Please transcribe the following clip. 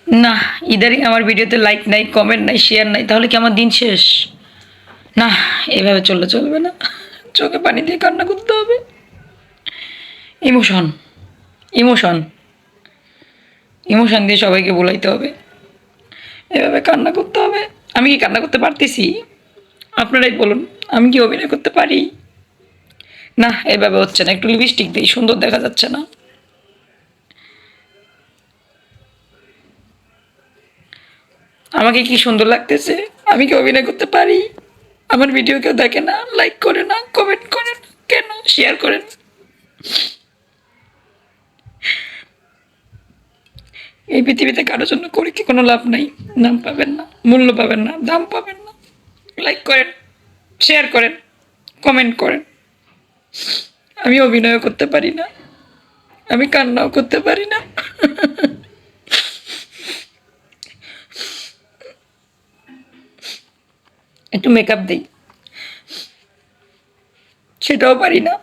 না, ইদারিং আমার ভিডিওতে লাইক নাই, কমেন্ট নাই, শেয়ার নাই, তাহলে কি আমার দিন শেষ? না, এভাবে চললে চলবে না। চোখে পানি দিয়ে কান্না করতে হবে। ইমোশন, ইমোশন, ইমোশন দিয়ে সবাইকে বোলাইতে হবে। এভাবে কান্না করতে হবে। আমি কি কান্না করতে পারতেছি? আপনারাই বলুন, আমি কি অভিনয় করতে পারি? না, এভাবে হচ্ছে না। একটু লিপস্টিক দিই, সুন্দর দেখা যাচ্ছে না? আমাকে কি সুন্দর লাগতেছে? আমি কি অভিনয় করতে পারি? আমার ভিডিও কেউ দেখে না, লাইক করে না, কমেন্ট করে না, কেন? শেয়ার করেন। এই পৃথিবীতে কারোর জন্য করে কি কোনো লাভ নাই? নাম পাবেন না, মূল্য পাবেন না, দাম পাবেন না। লাইক করেন, শেয়ার করেন, কমেন্ট করেন। আমি অভিনয় করতে পারি না, আমি কান্নাও করতে পারি না। একটু মেকআপ দিই, সেটাও পারি না।